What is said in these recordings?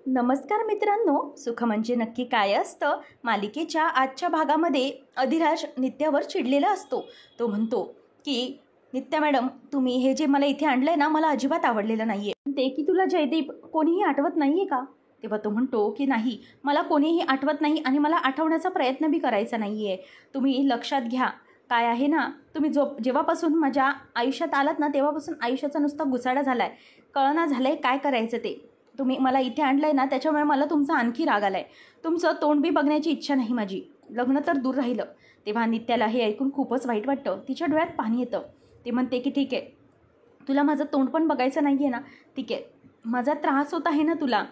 नमस्कार मित्रांनो, सुख म्हणजे नक्की काय असतं मालिकेच्या आजच्या भागामध्ये अधिराज नित्यावर चिडलेला असतो. तो म्हणतो की नित्या मॅडम, तुम्ही हे जे मला इथे आणलंय ना, मला अजिबात आवडलेलं नाहीये. ते की तुला जयदीप कोणीही आठवत नाहीये का? तेव्हा तो म्हणतो की नाही, मला कोणीही आठवत नाही आणि मला आठवण्याचा प्रयत्न बी करायचा नाहीये. तुम्ही लक्षात घ्या, काय आहे ना, तुम्ही जेव्हापासून माझ्या आयुष्यात आलात ना, तेव्हापासून आयुष्याचा नुसता गुसाडा झालाय. कळना झालंय काय करायचं ते. तुम्ही मला इथे आणलंय ना, त्याच्यामुळे मला तुमचा आणखी राग आलाय. तुमचं तोंड बी बघण्याची इच्छा नाही माझी. लग्न तर दूर राहिलं. तेव्हा नित्याला हे ऐकून खूपच वाईट वाटतं. तिच्या डोळ्यात पाणी येतं. ते म्हणते की ठीक आहे, तुला माझं तोंड पण बघायचं नाही आहे ना, ठीक आहे. माझा त्रास होत आहे ना तुला,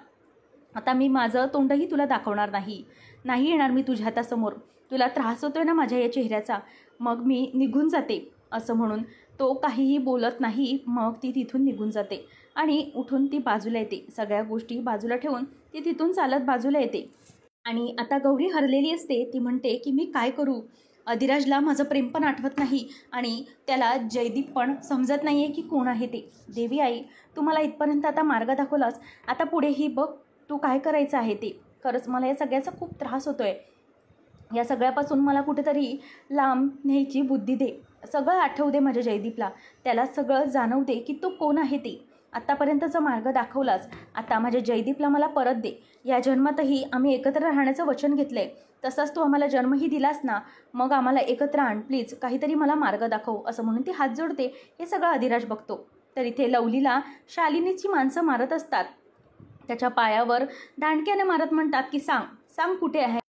आता मी माझं तोंडही तुला दाखवणार नाही. नाही येणार मी तुझ्या हातासमोर. तुला त्रास होतोय ना माझ्या या चेहऱ्याचा, मग मी निघून जाते. असं म्हणून तो काहीही बोलत नाही. मग ती तिथून निघून जाते आणि उठून ती बाजूला येते. सगळ्या गोष्टी बाजूला ठेवून ती तिथून चालत बाजूला येते. आणि आता गौरी हरलेली असते. ती म्हणते की मी काय करू, अधिराजला माझं प्रेम पण आठवत नाही आणि त्याला जयदीप पण समजत नाही आहे की कोण आहे ते. देवी आई, तू मला इथपर्यंत आता मार्ग दाखवलास, आता पुढेही बघ तू काय करायचं आहे ते. खरंच मला या सगळ्याचा खूप त्रास होतो आहे. या सगळ्यापासून मला कुठेतरी लांब न्यायची बुद्धी दे. सगळं आठवू दे माझ्या जयदीपला. त्याला सगळं जाणवू दे की तो कोण आहे ते. आत्तापर्यंतचा मार्ग दाखवलाच, आता माझ्या जयदीपला मला परत दे. या जन्मातही आम्ही एकत्र राहण्याचं वचन घेतलं आहे, तसाच तू आम्हाला जन्मही दिलास ना, मग आम्हाला एकत्र आण प्लीज. काहीतरी मला मार्ग दाखव. असं म्हणून ती हात जोडते. हे सगळं अधिराज बघतो. तर इथे लवलीला शालिनीची माणसं मारत असतात. त्याच्या पायावर दांडक्याने मारत म्हणतात की सांग, सांग कुठे आहे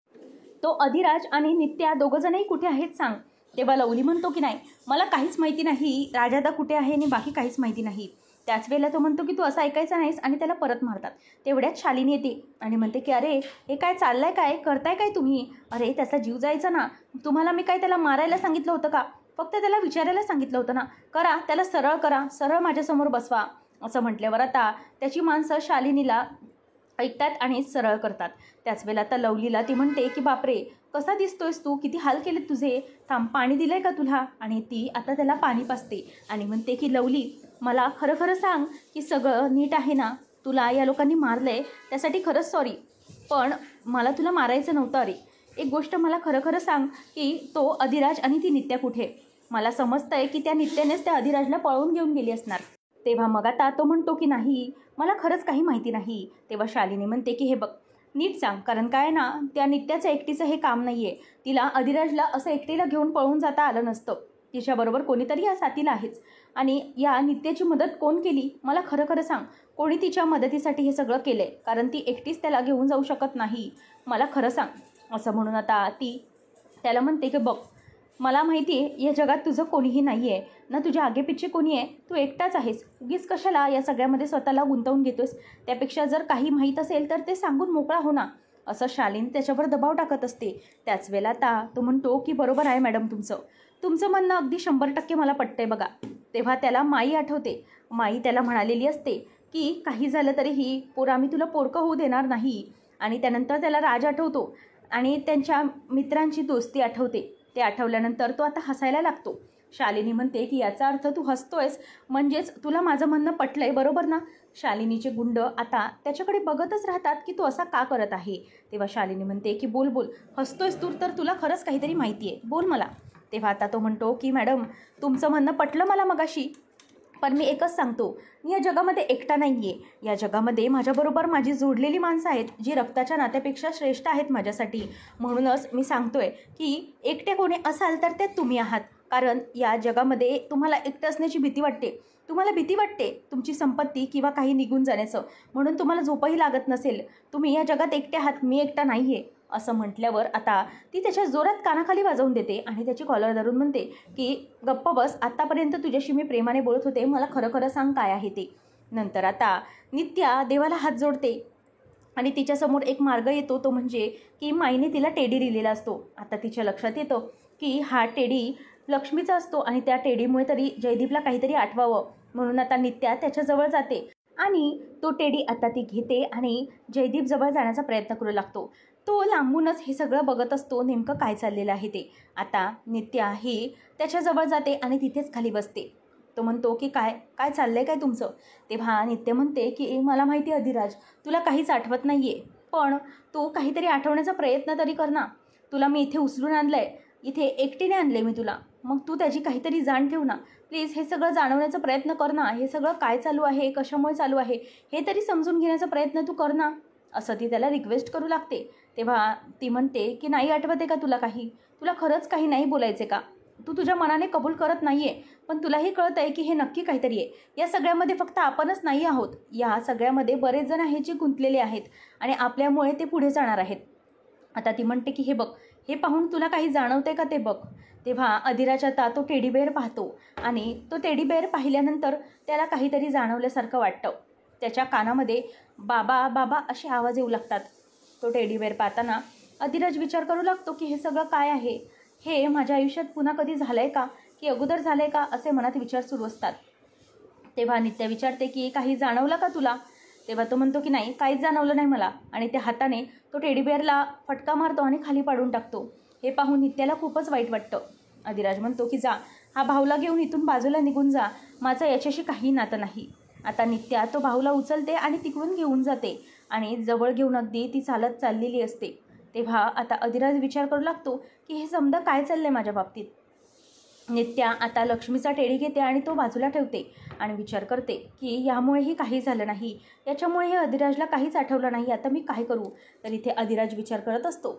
तो अधिराज आणि नित्या, दोघंजणही कुठे आहेत सांग. तेव्हा लवली म्हणतो की नाही, मला काहीच माहिती नाही. राजादा कुठे आहे आणि बाकी काहीच माहिती नाही. त्याच वेळेला तो म्हणतो की तू असं ऐकायचं नाहीस आणि त्याला परत मारतात. तेवढ्यात शालिनी येते आणि म्हणते की अरे हे काय चाललंय, काय करताय काय तुम्ही? अरे त्याचा जीव जायचा ना, तुम्हाला मी काय त्याला मारायला सांगितलं होतं का? फक्त त्याला विचारायला सांगितलं होतं ना. करा, त्याला सरळ करा, सरळ माझ्यासमोर बसवा. असं म्हटल्यावर आता त्याची माणसं शालिनीला ऐकतात आणि सरळ करतात. त्याच वेळेला आता लवलीला ती म्हणते की बापरे, कसा दिसतोयस तू, किती हाल केले तुझे, थांब पाणी दिलंय का तुला? आणि ती आता त्याला पाणी पाजते आणि म्हणते की लवली, मला खरं खरं सांग की सगळं नीट आहे ना? तुला या लोकांनी मारलंय त्यासाठी खरंच सॉरी, पण मला तुला मारायचं नव्हतं. अरे एक गोष्ट मला खरं खरं सांग की तो अधिराज आणि ती नित्या कुठे? मला समजतंय की त्या नित्यानेच त्या अधिराजला पळवून घेऊन गेली असणार. तेव्हा मग आता तो म्हणतो की नाही, मला खरंच काही माहिती नाही. तेव्हा शालिनी म्हणते की हे बघ, नीट सांग, कारण काय ना, त्या नित्याचं एकटीचं हे काम नाही आहे. तिला अधिराजला असं एकटीला घेऊन पळून जाता आलं नसतं. तिच्याबरोबर कोणीतरी या साथीला आहेच. आणि या नित्याची मदत कोण केली, मला खरं खरं सांग. कोणी तिच्या मदतीसाठी हे सगळं केलं आहे, कारण ती एकटीच त्याला घेऊन जाऊ शकत नाही. मला खरं सांग. असं म्हणून आता ती त्याला म्हणते की बघ, मला माहिती आहे या जगात तुझं कोणीही नाही आहे ना, तुझ्या आगेपिच्छे कोणी आहे, तू एकटाच आहेस. उगीच कशाला या सगळ्यामध्ये स्वतःला गुंतवून घेतोस? त्यापेक्षा जर काही माहीत असेल तर ते सांगून मोकळा हो ना. असं शालिनी त्याच्यावर दबाव टाकत असते. त्याच वेळेला आता तो म्हणतो की बरोबर आहे मॅडम, तुमचं म्हणणं अगदी 100% मला पटतंय बघा. तेव्हा त्याला माई आठवते. माई त्याला म्हणालेली असते की काही झालं तरीही पोरा, आम्ही तुला पोरकं होऊ देणार नाही. आणि त्यानंतर त्याला राज आठवतो आणि त्यांच्या मित्रांची दोस्ती आठवते. ते आठवल्यानंतर तो आता हसायला लागतो. शालिनी म्हणते की याचा अर्थ तू हसतोयस, म्हणजेच तुला माझं म्हणणं पटलंय, बरोबर ना? शालिनीचे गुंड आता त्याच्याकडे बघतच राहतात की तो असा का करत आहे. तेव्हा शालिनी म्हणते की बोल बोल, हसतोयस तू तर तुला खरंच काहीतरी माहिती आहे, बोल मला. तेव्हा आता तो म्हणतो की मॅडम, तुमचं म्हणणं पटलं मला मगाशी, पण मी एकच सांगतो, मी या जगामध्ये एकटा नाही आहे. या जगामध्ये माझ्याबरोबर माझी जोडलेली माणसं आहेत, जी रक्ताच्या नात्यापेक्षा श्रेष्ठ आहेत माझ्यासाठी. म्हणूनच मी सांगतोय की एकटे कोणी असाल तर ते तुम्ही आहात. कारण या जगामध्ये तुम्हाला एकटं असण्याची भीती वाटते. तुम्हाला भीती वाटते तुमची संपत्ती किंवा काही निघून जाण्याचं, म्हणून तुम्हाला झोपही लागत नसेल. तुम्ही या जगात एकटे आहात, मी एकटा नाही आहे. असं म्हटल्यावर आता ती त्याच्या जोरात कानाखाली वाजवून देते आणि त्याची कॉलर धरून म्हणते की गप्प बस, आत्तापर्यंत तुझ्याशी मी प्रेमाने बोलत होते, मला खरं खरं सांग काय आहे ते. नंतर आता नित्या देवाला हात जोडते आणि तिच्यासमोर एक मार्ग येतो. तो म्हणजे की माईने तिला टेडी दिलेला असतो. आता तिच्या लक्षात येतं की हा टेडी लक्ष्मीचा असतो आणि त्या टेडीमुळे तरी जयदीपला काहीतरी आठवावं. म्हणून आता नित्या त्याच्याजवळ जाते आणि तो टेडी आता ती घेते आणि जयदीप जवळ जाण्याचा प्रयत्न करू लागतो. तो लांबूनच हे सगळं बघत असतो, नेमकं काय चाललेलं आहे ते. आता नित्या ही त्याच्याजवळ जाते आणि तिथेच खाली बसते. तो म्हणतो की काय काय चाललं आहे काय तुमचं. तेव्हा नित्य म्हणते की मला माहिती आहे अधिराज, तुला काहीच आठवत नाही आहे, पण तू काहीतरी आठवण्याचा प्रयत्न तरी कर ना. तुला मी इथे उचलून आणलं आहे, इथे एकटीने आणले मी तुला, मग तू त्याची काहीतरी जाण ठेव ना. प्लीज हे सगळं जाणवण्याचा प्रयत्न कर ना. हे सगळं काय चालू आहे, कशामुळे चालू आहे, हे तरी समजून घेण्याचा प्रयत्न तू कर ना, असं ती त्याला रिक्वेस्ट करू लागते. तेव्हा ती म्हणते की नाही आठवत आहे का तुला काही, तुला खरंच काही नाही बोलायचे का, तू तुझ्या मनाने कबूल करत नाही आहे, पण तुलाही कळत आहे की हे नक्की काहीतरी आहे. या सगळ्यामध्ये फक्त आपणच नाही आहोत, या सगळ्यामध्ये बरेच जण आहेत जे गुंतलेले आहेत आणि आपल्यामुळे ते पुढे जाणार आहेत. आता ती म्हणते की हे बघ, हे पाहून तुला काही जाणवते का ते बघ. तेव्हा अधिराज आता तो टेडीबेअर पाहतो आणि तो टेडीबेअर पाहिल्यानंतर त्याला काहीतरी जाणवल्यासारखं वाटतं. त्याच्या कानामध्ये बाबा बाबा असे आवाज येऊ लागतात. तो टेडीबेअर पाहताना अधिराज विचार करू लागतो की हे सगळं काय आहे, हे माझ्या आयुष्यात पुन्हा कधी झालं आहे का, की अगोदर झालं आहे का, असे मनात विचार सुरू असतात. तेव्हा नित्या विचारते की काही जाणवलं का तुला. तेव्हा तो म्हणतो की नाही काहीच जाणवलं नाही मला, आणि त्या हाताने तो टेडीबेअरला फटका मारतो आणि खाली पाडून टाकतो. हे पाहून नित्याला खूपच वाईट वाटतं. अधिराज म्हणतो की जा, हा भाऊला घेऊन इथून बाजूला निघून जा, माझं याच्याशी काही नातं नाही. आता नित्या तो भाऊला उचलते आणि तिकडून घेऊन जाते आणि जवळ घेऊन अगदी ती चालत चाललेली असते. तेव्हा आता अधिराज विचार करू लागतो की हे समजा काय चाललं आहे माझ्या बाबतीत. नित्या आता लक्ष्मीचा टेडी घेते आणि तो बाजूला ठेवते आणि विचार करते की यामुळेही काही झालं नाही, याच्यामुळे हे अधिराजला काहीच आठवलं नाही, आता मी काय करू. तर इथे अधिराज विचार करत असतो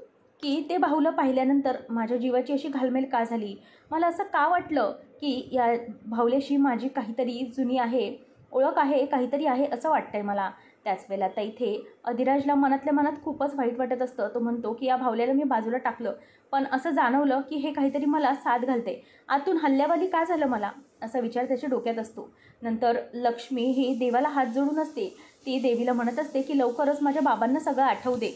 की ते भाऊला पाहिल्यानंतर माझ्या जीवाची अशी घालमेल का झाली, मला असं का वाटलं की या भाऊल्याशी माझी काहीतरी जुनी आहे, ओळख आहे, काहीतरी आहे असं वाटतंय मला. त्याच वेळेला आता इथे अधिराजला मनातल्या मनात खूपच वाईट वाटत असतं. तो म्हणतो की या भावल्याला मी बाजूला टाकलं, पण असं जाणवलं की हे काहीतरी मला साथ घालते, आतून हल्ल्यावाली का झालं मला, असा विचार त्याच्या डोक्यात असतो. नंतर लक्ष्मी ही देवाला हात जोडून असते. ती देवीला म्हणत असते की लवकरच माझ्या बाबांना सगळं आठवू दे.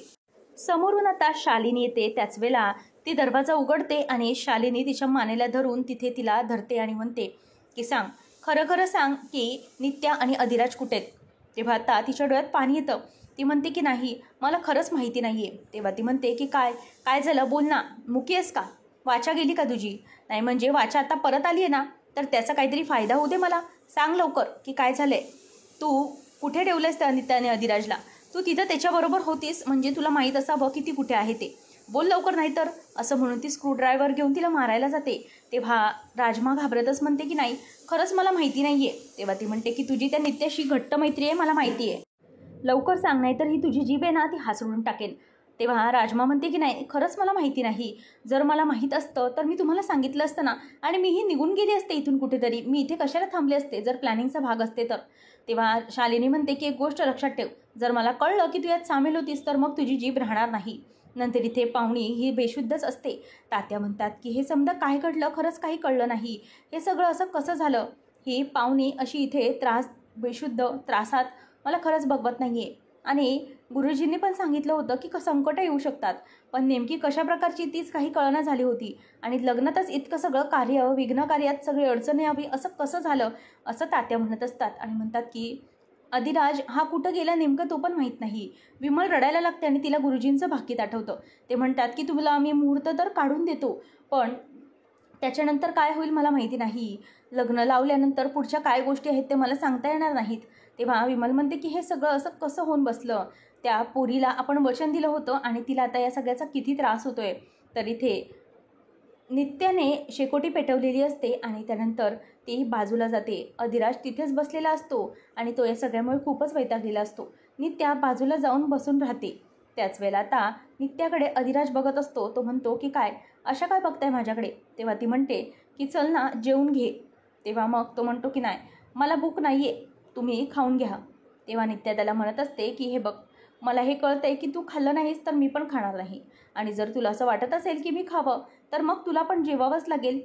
समोरून आता शालिनी येते. त्याच वेळेला ती दरवाजा उघडते आणि शालिनी तिच्या मानेला धरून तिथे तिला धरते आणि म्हणते की सांग, खरं खरं सांग की नित्या आणि अधिराज कुठे आहेत. तेव्हा आता तिच्या डोळ्यात पाणी येतं. ती म्हणते की नाही मला खरंच माहिती नाही आहे. तेव्हा ती म्हणते की काय काय झालं, बोल ना, मुकी आहेस का, वाचा गेली का तुझी, नाही म्हणजे वाचा आता परत आली आहे ना, तर त्याचा काहीतरी फायदा होऊ दे मला, सांग लवकर की काय झालं आहे. तू कुठे ठेवलंस त्या नित्या आणि अधिराजला, तू तिथं त्याच्याबरोबर होतीस म्हणजे तुला माहीत असावं की ती कुठे आहे ते, बोल लवकर नाही तर, असं म्हणून ती स्क्रूड्रायव्हर घेऊन तिला मारायला जाते. तेव्हा राजमा घाबरतच म्हणते की नाही खरंच मला माहिती नाही आहे. तेव्हा ती म्हणते की तुझी त्या नित्याशी घट्ट मैत्री आहे, मला माहिती आहे, लवकर सांग नाही तर ही तुझी जीभ आहे ना ती हासडून टाकेल. तेव्हा राजमा म्हणते की नाही खरंच मला माहिती नाही, जर मला माहीत असतं तर मी तुम्हाला सांगितलं असतं ना, आणि मीही निघून गेली असते इथून कुठेतरी, मी इथे कशाला थांबले असते जर प्लॅनिंगचा भाग असते तर. तेव्हा शालिनी म्हणते की एक गोष्ट लक्षात ठेव, जर मला कळलं की तू यात सामील होतीस तर मग तुझी जीभ राहणार नाही. नंतर इथे पाहुणी ही बेशुद्धच असते. तात्या म्हणतात की हे समजा काय घडलं, खरंच काही कळलं नाही, हे सगळं असं कसं झालं. ही पाहुणी अशी इथे बेशुद्ध त्रासात मला खरंच बघवत नाही आहे, आणि गुरुजींनी पण सांगितलं होतं की संकटं येऊ शकतात, पण नेमकी कशा प्रकारची तीच काही कळना झाली होती, आणि लग्नातच इतकं सगळं कार्य विघ्नकार्यात सगळी अडचण यावी असं कसं झालं, असं तात्या म्हणत असतात. आणि म्हणतात की अधिराज हा कुठं गेला नेमकं तो पण माहीत नाही. विमल रडायला लागते आणि तिला गुरुजींचं भाकीत आठवतं. ते म्हणतात की तुला आम्ही मुहूर्त तर काढून देतो, पण त्याच्यानंतर काय होईल मला माहिती नाही, लग्न लावल्यानंतर पुढच्या काय गोष्टी आहेत ते मला सांगता येणार नाहीत. तेव्हा विमल म्हणते की हे सगळं असं कसं होऊन बसलं, त्या पोरीला आपण वचन दिलं होतं आणि तिला आता या सगळ्याचा किती त्रास होतोय. तर इथे नित्याने शेकोटी पेटवलेली असते आणि त्यानंतर ती बाजूला जाते. अधिराज तिथेच बसलेला असतो आणि तो या सगळ्यामुळे खूपच वैतागलेला असतो. नित्या बाजूला जाऊन बसून राहते. त्याच वेळेला आता नित्याकडे अधिराज बघत असतो. तो म्हणतो की काय अशा काय बघताय माझ्याकडे. तेव्हा ती म्हणते की चल ना जेवून घे. तेव्हा मग तो म्हणतो की नाही मला भूक नाही आहे, तुम्ही खाऊन घ्या. तेव्हा नित्या त्याला म्हणत असते की हे बघ, मला हे कळतं आहे की तू खाल्लं नाहीस तर मी पण खाणार नाही, आणि जर तुला असं वाटत असेल की मी खावं तर मग तुला पण जेवावंच लागेल.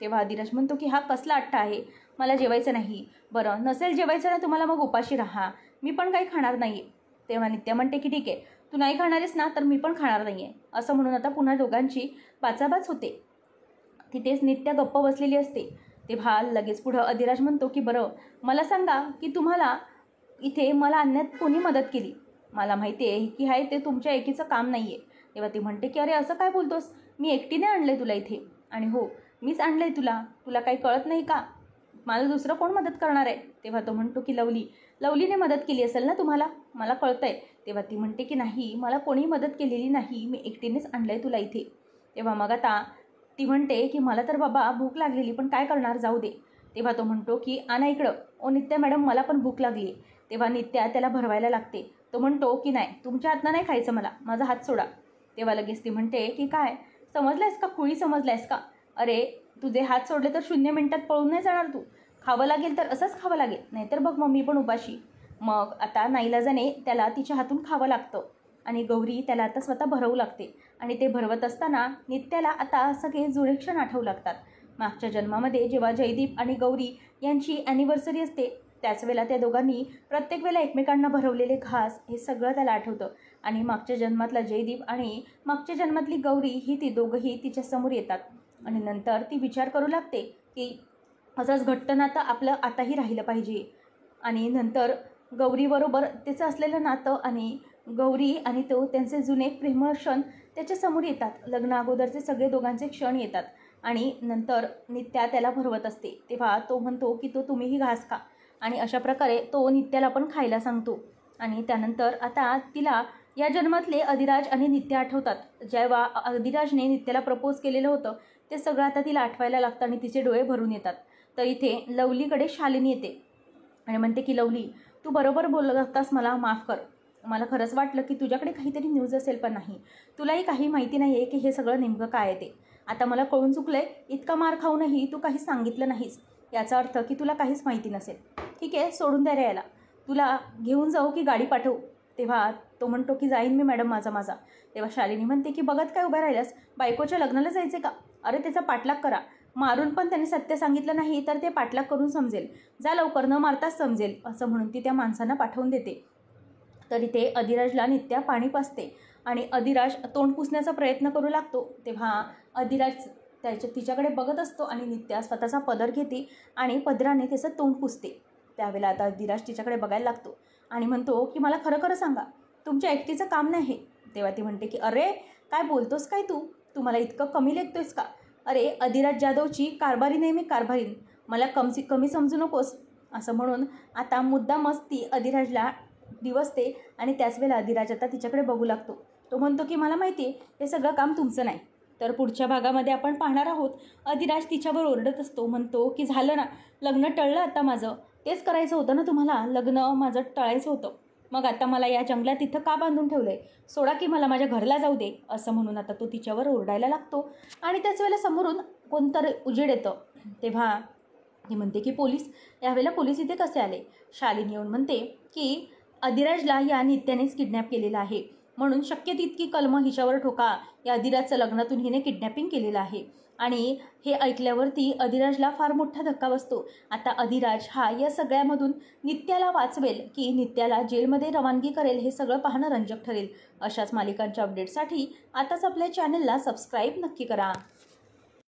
तेव्हा अधिराज म्हणतो की हा कसला अट्टा आहे, मला जेवायचं नाही. बरं नसेल जेवायचं ना तुम्हाला मग उपाशी राहा, मी पण काही खाणार नाही. तेव्हा नित्या म्हणते की ठीक आहे, तू नाही खाणारेस ना तर मी पण खाणार नाही आहे. असं म्हणून आता पुन्हा दोघांची बाचाबाच होते. तिथेच नित्या गप्प बसलेली असते. तेव्हा लगेच पुढं अधिराज म्हणतो की बरं मला सांगा की तुम्हाला इथे मला आणण्यात कोणी मदत केली. मला माहिती आहे की हाय ते तुमच्या एकीचं काम नाही आहे. तेव्हा ती म्हणते की अरे असं काय बोलतोस, मी एकटीने आणलं आहे तुला इथे, आणि हो मीच आणलं आहे तुला, तुला काही कळत नाही का, मला दुसरं कोण मदत करणार आहे? तेव्हा तो म्हणतो की लवलीने मदत केली असेल ना तुम्हाला, मला कळतं आहे. तेव्हा ती म्हणते की नाही, मला कोणी मदत केलेली नाही, मी एकटीनेच आणलं आहे तुला इथे. तेव्हा मग आता ती म्हणते की मला तर बाबा भूक लागलेली, पण काय करणार, जाऊ दे. तेव्हा तो म्हणतो की आणा इकडं, ओ नित्या मॅडम मला पण भूक लागली आहे. तेव्हा नित्या त्याला भरवायला लागते. तो म्हणतो की नाही, तुमच्या हातनं नाही खायचं मला, माझा हात सोडा. तेव्हा लगेच ती म्हणते की काय समजलायस का, खुळी समजलायस का? अरे तुझे हात सोडले तर 0 मिनिटात पळून नाही जाणार तू. खावं लागेल तर असंच खावं लागेल, नाहीतर बघ मम्मी पण उपाशी. मग आता नाईलाजाने त्याला तिच्या हातून खावं लागतं आणि गौरी त्याला आता स्वतः भरवू लागते. आणि ते भरवत असताना नित्याला आता सगळे जुळे क्षण आठवू लागतात. मागच्या जन्मामध्ये जेव्हा जयदीप आणि गौरी यांची ॲनिव्हर्सरी असते, त्याच वेळेला त्या दोघांनी प्रत्येक वेळेला एकमेकांना भरवलेले घास हे सगळं त्याला आठवतं. आणि मागच्या जन्मातला जयदीप आणि मागच्या जन्मातली गौरी ही ती दोघंही तिच्यासमोर येतात. आणि नंतर ती विचार करू लागते की असंच घट्ट नातं आपलं आताही राहिलं पाहिजे. आणि नंतर गौरीबरोबर त्याचं असलेलं नातं आणि गौरी आणि तो त्यांचे जुने प्रेमळ क्षण त्याच्यासमोर येतात. लग्न अगोदरचे सगळे दोघांचे क्षण येतात. आणि नंतर नित्या त्याला भरवत असते, तेव्हा तो म्हणतो की तुम्हीही घास खा. आणि अशा प्रकारे तो नित्याला पण खायला सांगतो. आणि त्यानंतर आता तिला या जन्मातले अधिराज आणि नित्या आठवतात. जेव्हा अधिराजने नित्याला प्रपोज केलेलं होतं ते सगळं आता तिला आठवायला लागतं आणि तिचे डोळे भरून येतात. तर इथे लवलीकडे शालिनी येते आणि म्हणते की लवली, तू बरोबर बोलत होतास, मला माफ कर. मला खरंच वाटलं की तुझ्याकडे काहीतरी न्यूज असेल, पण नाही, तुलाही काही माहिती नाही आहे की हे सगळं नेमकं काय आहे ते. आता मला कळून चुकलं आहे, इतका मार खाऊनही तू काही सांगितलं नाहीस, याचा अर्थ की तुला काहीच माहिती नसेल. ठीक आहे, सोडून द्या रे याला, तुला घेऊन जाऊ की गाडी पाठवू? तेव्हा तो म्हणतो की जाईन मी मॅडम, माझा. तेव्हा शालिनी म्हणते की बघत काय उभ्या राहिल्यास, बायकोच्या लग्नाला जायचे का? अरे त्याचा पाठलाग करा, मारून पण त्याने सत्य सांगितलं नाही तर ते पाठलाग करून समजेल, जा लवकर, न मारताच समजेल, असं म्हणून ती त्या माणसांना पाठवून देते. तर इथे अधिराजला नित्या पाणी पाजते आणि अधिराज तोंड पुसण्याचा प्रयत्न करू लागतो. तेव्हा अधिराज तिच्याकडे बघत असतो आणि नित्या स्वतःचा पदर घेते आणि पदराने त्याचं तोंड पुसते. त्यावेळेला आता अधिराज तिच्याकडे बघायला लागतो आणि म्हणतो की मला खरं खरं सांगा, तुमच्या एकटीचं काम नाही हे. तेव्हा ती म्हणते की अरे काय बोलतोस काय तू मला इतकं कमी लेखतोयस का? अरे अधिराज जाधवची कारभारी नाही मी, कारभारीन, मला कमी समजू नकोस. असं म्हणून आता मुद्दामच ती अधिराजला दिवसते आणि त्याच वेळेला अधिराज आता तिच्याकडे बघू लागतो. तो म्हणतो की मला माहिती आहे हे सगळं काम तुमचं नाही. तर पुढच्या भागामध्ये आपण पाहणार आहोत अधिराज तिच्यावर ओरडत असतो, म्हणतो की झालं ना, लग्न टळलं आता माझं, तेच करायचं होतं ना तुम्हाला, लग्न माझं टळायचं होतं, मग आता मला या जंगलात इथं का बांधून ठेवलं आहे, सोडा की मला माझ्या घरला जाऊ दे. असं म्हणून आता तो तिच्यावर ओरडायला लागतो. आणि त्याच वेळेला समोरून कोणतरी उजेड येतं. तेव्हा ती म्हणते की पोलीस, यावेळेला पोलीस इथे कसे आले? शालिनी येऊन म्हणते की अधिराजला या नित्यानेच किडनॅप केलेलं आहे, म्हणून शक्य तितकी कलम हिच्यावर ठोका, या अधिराजचं लग्नातून हिने किडनॅपिंग केलेलं आहे. आणि हे ऐकल्यावरती अधिराजला फार मोठा धक्का बसतो. आता अधिराज हा या सगळ्यामधून नित्याला वाचवेल की नित्याला जेलमध्ये रवानगी करेल, हे सगळं पाहणं रंजक ठरेल. अशाच मालिकांच्या अपडेटसाठी आताच आपल्या चॅनलला सबस्क्राईब नक्की करा.